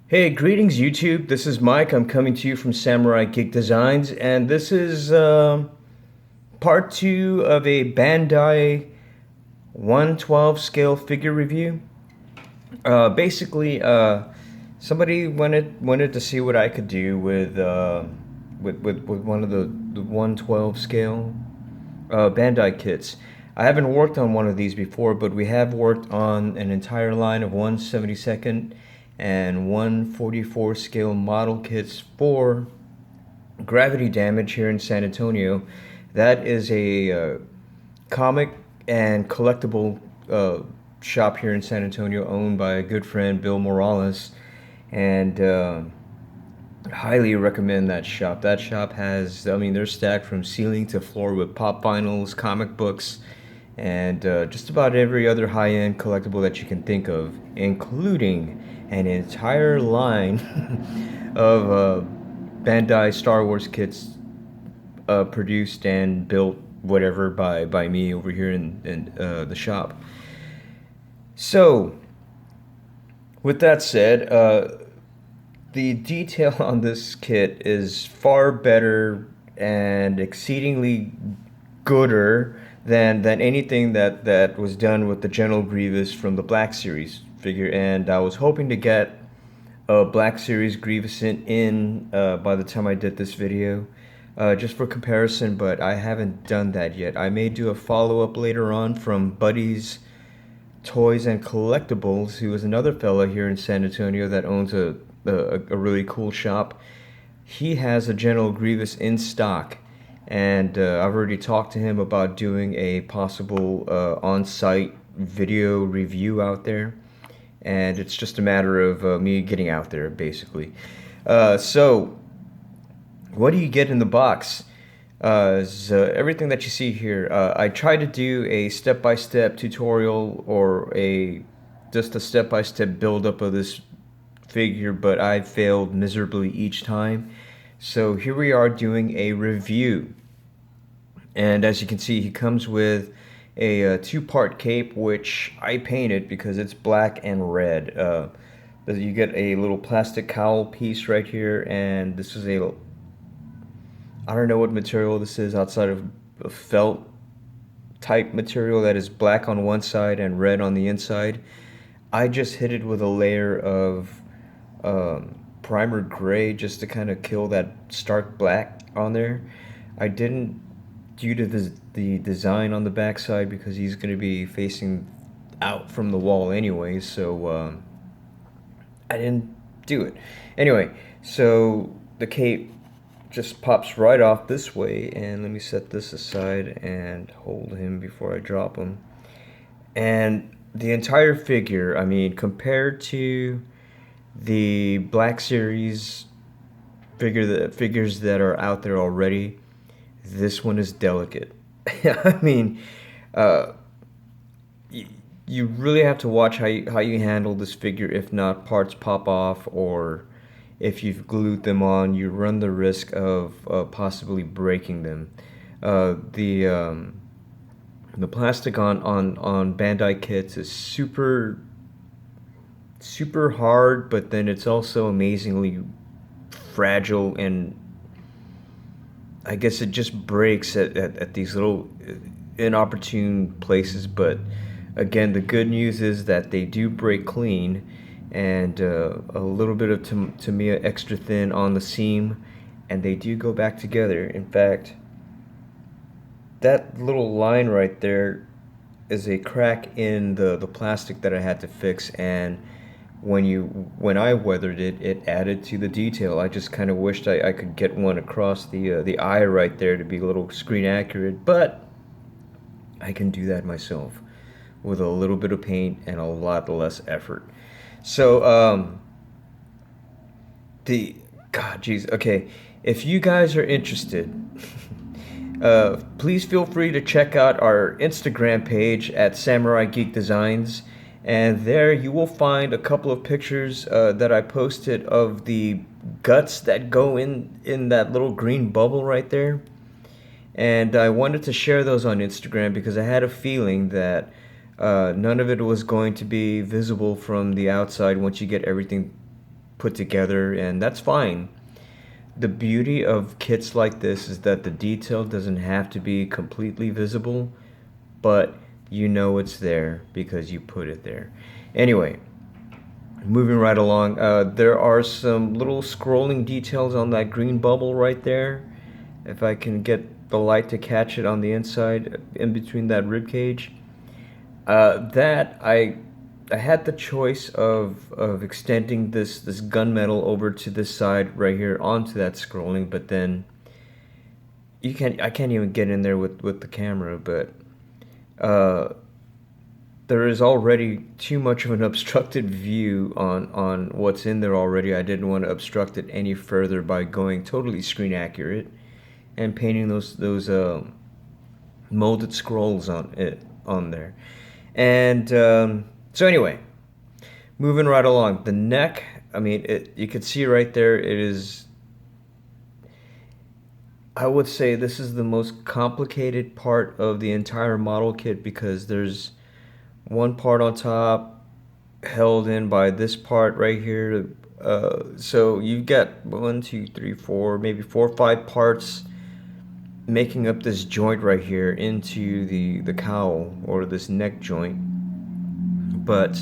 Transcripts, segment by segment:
Hey, greetings YouTube. This is Mike. I'm coming to you from Samurai Geek Designs, and this is part two of a Bandai 112 scale figure review. Basically, somebody wanted to see what I could do with one of the 112 scale Bandai kits. I haven't worked on one of these before, but we have worked on an entire line of 1/72nd and 1/44 scale model kits for Gravity Damage here in San Antonio. That is a comic and collectible shop here in San Antonio owned by a good friend, Bill Morales, and highly recommend that shop. That shop has, I mean, they're stacked from ceiling to floor with pop vinyls, comic books, and just about every other high-end collectible that you can think of, including an entire line of Bandai Star Wars kits produced and built whatever by me over here in the shop. So, with that said, the detail on this kit is far better and exceedingly gooder than anything that was done with the General Grievous from the Black Series figure, and I was hoping to get a Black Series Grievous in by the time I did this video, just for comparison, but I haven't done that yet. I may do a follow-up later on from Buddy's Toys and Collectibles, who is another fella here in San Antonio that owns a really cool shop. He has a General Grievous in stock, and I've already talked to him about doing a possible on-site video review out there, and it's just a matter of me getting out there, basically. So, what do you get in the box? Is everything that you see here. I tried to do a step-by-step tutorial or just a step-by-step build-up of this figure, but I failed miserably each time. So here we are doing a review, and as you can see, he comes with a two-part cape, which I painted because it's black and red. You get a little plastic cowl piece right here, and this is I don't know what material this is outside of a felt type material that is black on one side and red on the inside. I just hit it with a layer of primer gray just to kind of kill that stark black on there. I didn't, due to the design on the back side, because he's going to be facing out from the wall anyway, so I didn't do it. Anyway, so the cape just pops right off this way, and let me set this aside and hold him before I drop him. And the entire figure, I mean, compared to the Black Series figures that are out there already, this one is delicate. I mean, you really have to watch how you handle this figure. If not, parts pop off, or if you've glued them on, you run the risk of possibly breaking them. The plastic on Bandai kits is super hard, but then it's also amazingly fragile, and I guess it just breaks at these little inopportune places. But again, the good news is that they do break clean, and a little bit of Tamiya extra thin on the seam, and they do go back together. In fact, that little line right there is a crack in the plastic that I had to fix, and when I weathered it, it added to the detail. I just kind of wished I could get one across the eye right there to be a little screen accurate, but I can do that myself with a little bit of paint and a lot less effort. So okay, if you guys are interested, please feel free to check out our Instagram page at Samurai Geek Designs, and there you will find a couple of pictures that I posted of the guts that go in that little green bubble right there. And I wanted to share those on Instagram because I had a feeling that none of it was going to be visible from the outside once you get everything put together, and that's fine. The beauty of kits like this is that the detail doesn't have to be completely visible, but you know it's there because you put it there. Anyway, moving right along, there are some little scrolling details on that green bubble right there. If I can get the light to catch it on the inside, in between that rib cage. That I had the choice of extending this gunmetal over to this side right here onto that scrolling, but then I can't even get in there with the camera, but uh, there is already too much of an obstructed view on what's in there already. I didn't want to obstruct it any further by going totally screen accurate and painting those molded scrolls on there. And so anyway, moving right along, the neck. I mean, you can see right there. It is. I would say this is the most complicated part of the entire model kit because there's one part on top held in by this part right here. So you get one, two, three, four, maybe 4 or 5 parts making up this joint right here into the cowl or this neck joint. But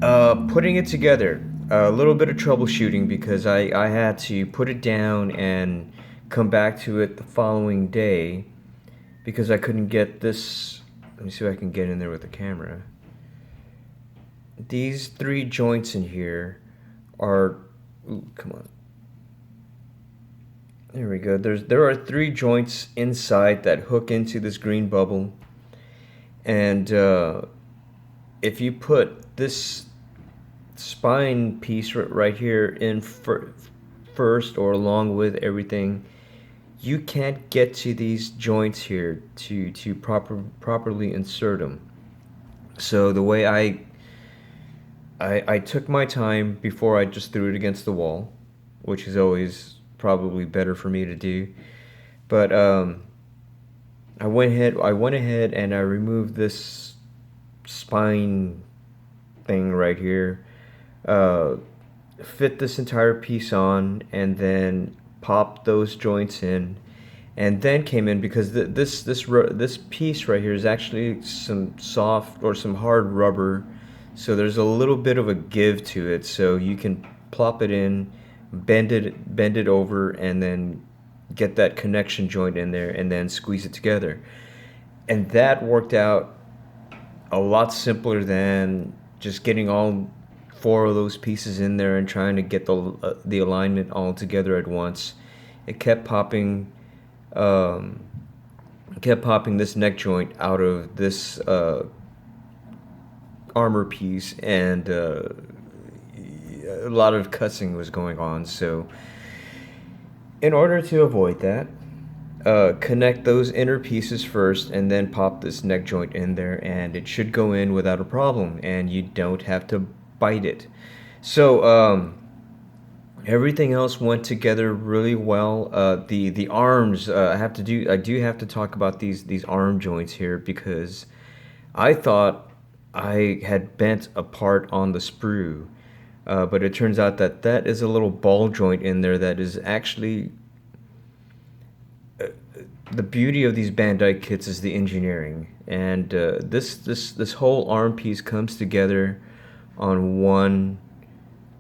putting it together, a little bit of troubleshooting because I had to put it down and come back to it the following day because I couldn't get this. Let me see if I can get in there with the camera. These 3 joints in here are, ooh, come on. There we go. There are 3 joints inside that hook into this green bubble, and if you put this spine piece right here in first or along with everything, you can't get to these joints here to properly insert them. So the way I took my time before I just threw it against the wall, which is always probably better for me to do. But I went ahead and I removed this spine thing right here, fit this entire piece on, and then popped those joints in, and then came in because this piece right here is actually some soft or some hard rubber, so there's a little bit of a give to it, so you can plop it in, bend it over, and then get that connection joint in there and then squeeze it together. And that worked out a lot simpler than just getting all 4 of those pieces in there and trying to get the alignment all together at once. It kept popping this neck joint out of this armor piece, and a lot of cussing was going on. So in order to avoid that, connect those inner pieces first and then pop this neck joint in there, and it should go in without a problem, and you don't have to bite it. So everything else went together really well. The arms, I do have to talk about these arm joints here because I thought I had bent a part on the sprue, but it turns out that is a little ball joint in there that is actually. The beauty of these Bandai kits is the engineering, and this whole arm piece comes together on one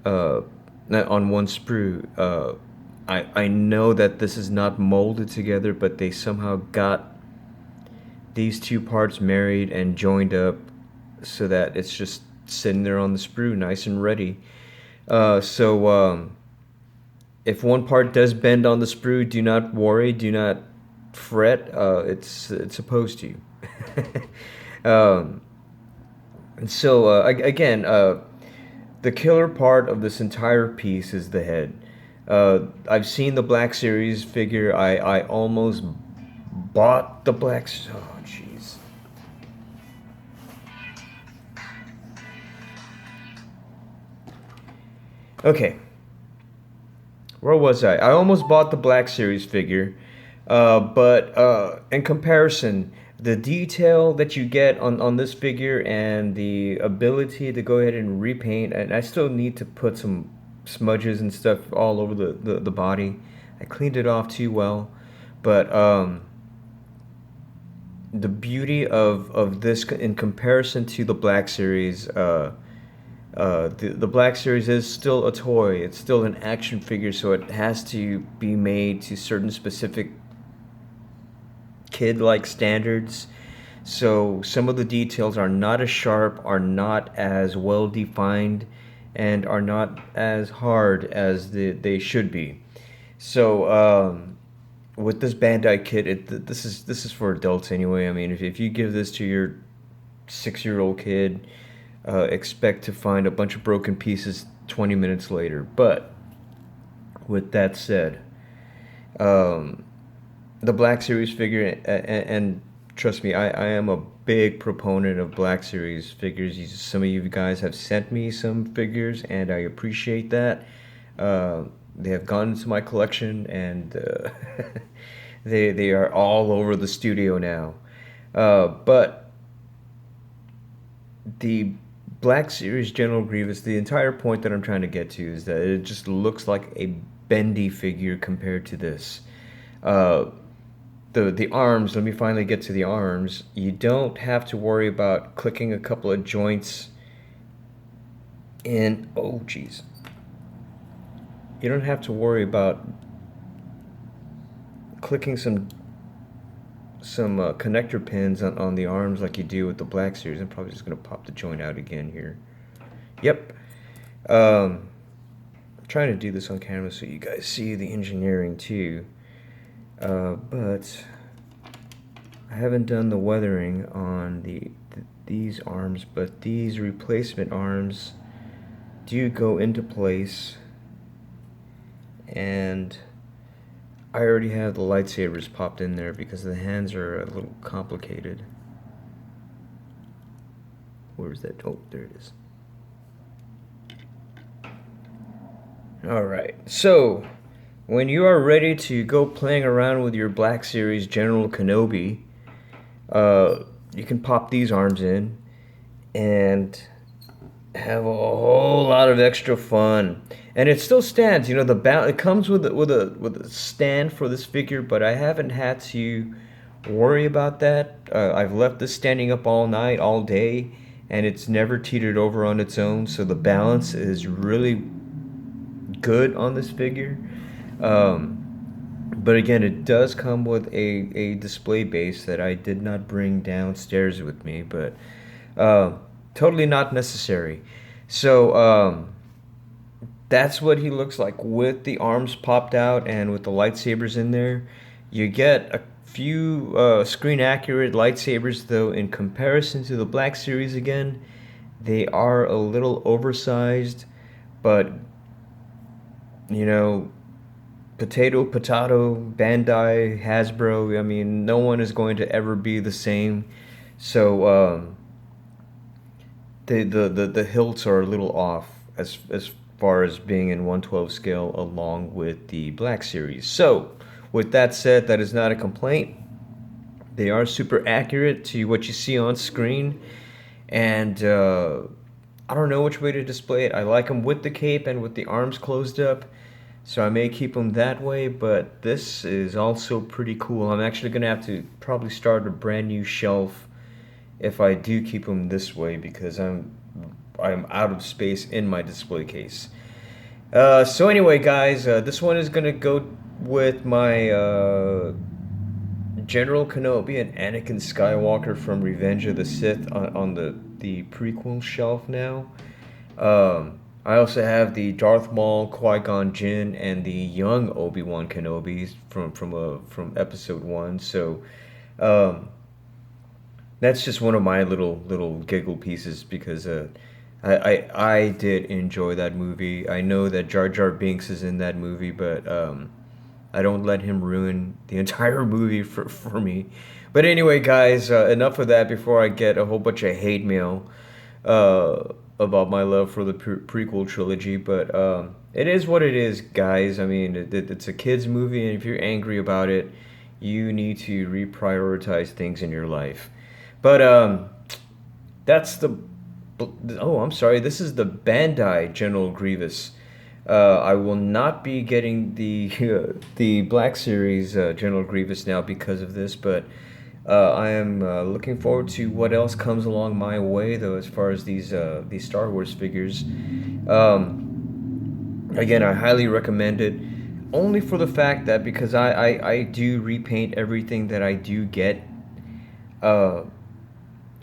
sprue. I know that this is not molded together, but they somehow got these 2 parts married and joined up so that it's just sitting there on the sprue, nice and ready. So if one part does bend on the sprue, do not worry, do not fret. It's supposed to. And so again, the killer part of this entire piece is the head. I've seen the Black Series figure. I almost bought the Black. Oh, jeez. Okay. Where was I? I almost bought the Black Series figure, but in comparison, the detail that you get on this figure and the ability to go ahead and repaint, and I still need to put some smudges and stuff all over the body. I cleaned it off too well, but the beauty of this in comparison to the Black Series, the Black Series is still a toy. It's still an action figure, so it has to be made to certain specific kid-like standards. So some of the details are not as sharp, are not as well defined, and are not as hard as they should be. So with this Bandai kit, this is for adults anyway. I mean, if you give this to your 6-year-old kid, expect to find a bunch of broken pieces 20 minutes later. But with that said, um, the Black Series figure, and trust me, I am a big proponent of Black Series figures. Some of you guys have sent me some figures, and I appreciate that. They have gone into my collection, and they are all over the studio now. But the Black Series General Grievous, the entire point that I'm trying to get to is that it just looks like a bendy figure compared to this. Uh, the arms, let me finally get to the arms. You don't have to worry about clicking a couple of joints in. Oh, jeez. You don't have to worry about clicking some connector pins on the arms like you do with the Black Series. I'm probably just going to pop the joint out again here. Yep. I'm trying to do this on camera so you guys see the engineering too. But I haven't done the weathering on these arms, but these replacement arms do go into place, and I already have the lightsabers popped in there because the hands are a little complicated. Where's that? Oh, there it is. Alright, so when you are ready to go playing around with your Black Series General Kenobi, you can pop these arms in and have a whole lot of extra fun. And it still stands, you know, it comes with a stand for this figure, but I haven't had to worry about that. I've left this standing up all night, all day, and it's never teetered over on its own, so the balance is really good on this figure. But again, it does come with a display base that I did not bring downstairs with me, but totally not necessary. So that's what he looks like with the arms popped out and with the lightsabers in there. You get a few screen accurate lightsabers, though in comparison to the Black Series again, they are a little oversized, but you know, potato, Bandai, Hasbro. I mean, no one is going to ever be the same. So the hilts are a little off as far as being in 1/12 scale, along with the Black Series. So with that said, that is not a complaint. They are super accurate to what you see on screen, and I don't know which way to display it. I like them with the cape and with the arms closed up, so I may keep them that way, but this is also pretty cool. I'm actually going to have to probably start a brand new shelf if I do keep them this way, because I'm out of space in my display case. So anyway, guys, this one is going to go with my General Kenobi and Anakin Skywalker from Revenge of the Sith on the prequel shelf now. I also have the Darth Maul, Qui-Gon Jinn, and the young Obi-Wan Kenobi from Episode 1. So that's just one of my little giggle pieces, because I did enjoy that movie. I know that Jar Jar Binks is in that movie, but I don't let him ruin the entire movie for me. But anyway, guys, enough of that before I get a whole bunch of hate mail about my love for the prequel trilogy. But it is what it is, guys. I mean, it's a kid's movie, and if you're angry about it, you need to reprioritize things in your life. But that's the... Oh, I'm sorry. This is the Bandai General Grievous. I will not be getting the the Black Series General Grievous now because of this, but I am looking forward to what else comes along my way, though, as far as these Star Wars figures. Again, I highly recommend it, only for the fact that because I do repaint everything that I do get. Uh,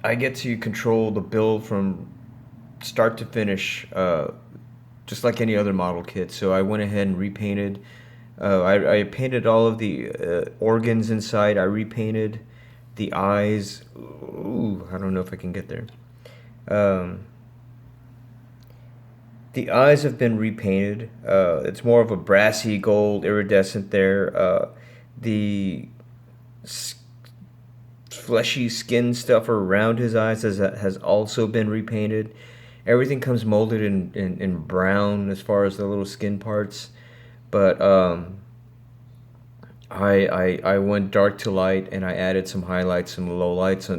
I get to control the build from start to finish, just like any other model kit. So I went ahead and repainted. I painted all of the organs inside. I repainted the eyes. Ooh, I don't know if I can get there. Um, the eyes have been repainted. It's more of a brassy gold iridescent there. The fleshy skin stuff around his eyes has also been repainted. Everything comes molded in brown as far as the little skin parts. But I went dark to light and I added some highlights, some lowlights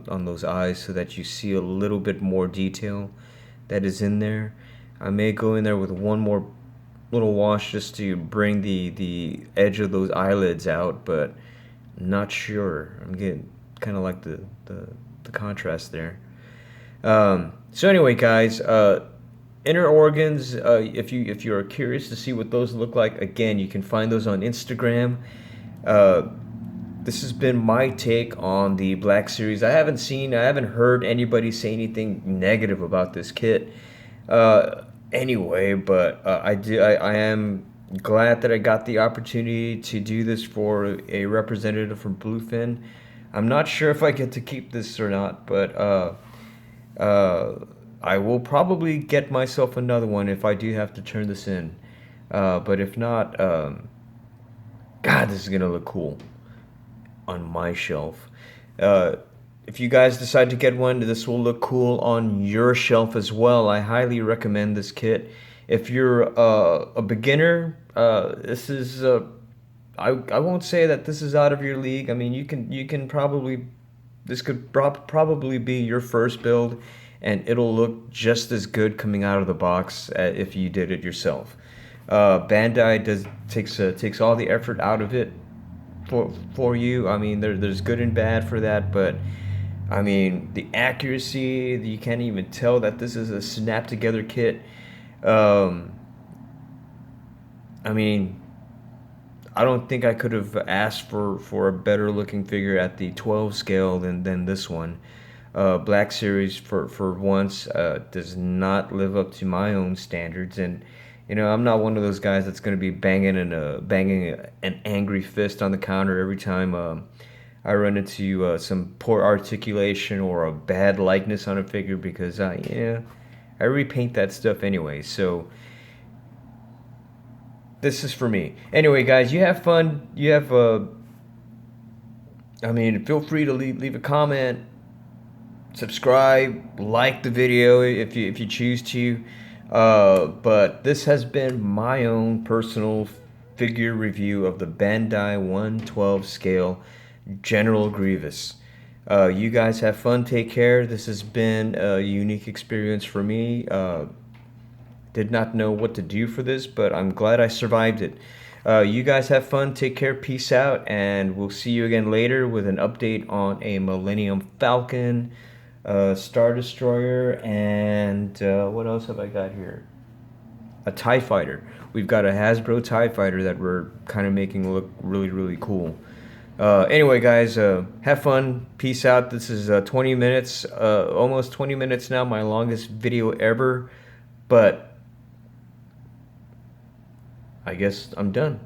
on those eyes so that you see a little bit more detail that is in there. I may go in there with one more little wash just to bring the edge of those eyelids out, but not sure. I'm getting kind of like the contrast there. So anyway, guys, inner organs. If you are curious to see what those look like, again, you can find those on Instagram. Uh, this has been my take on the Black Series. I haven't heard anybody say anything negative about this kit. Anyway, but I am glad that I got the opportunity to do this for a representative from Bluefin. I'm not sure if I get to keep this or not, but I will probably get myself another one if I do have to turn this in. But if not, God, this is gonna look cool on my shelf. Uh, if you guys decide to get one, this will look cool on your shelf as well. I highly recommend this kit. If you're a beginner, this is I won't say that this is out of your league. I mean, you can probably this could probably be your first build, and it'll look just as good coming out of the box if you did it yourself. Bandai takes all the effort out of it for you. I mean, there's good and bad for that, but I mean the accuracy, you can't even tell that this is a snap together kit. Um, I mean, I don't think I could have asked for a better looking figure at the 12 scale than this one. Black Series for once does not live up to my own standards, and you know I'm not one of those guys that's going to be banging an angry fist on the counter every time I run into some poor articulation or a bad likeness on a figure because I repaint that stuff anyway. So this is for me. Anyway, guys, you have fun. You have I mean, feel free to leave a comment, subscribe, like the video if you choose to. But this has been my own personal figure review of the Bandai 112 scale General Grievous. You guys have fun. Take care. This has been a unique experience for me. Did not know what to do for this, but I'm glad I survived it. You guys have fun. Take care. Peace out. And we'll see you again later with an update on a Millennium Falcon, Star Destroyer, and what else have I got here? A TIE Fighter. We've got a Hasbro TIE Fighter that we're kind of making look really, really cool. Anyway, guys, have fun. Peace out. This is 20 minutes, almost 20 minutes now, my longest video ever. But I guess I'm done.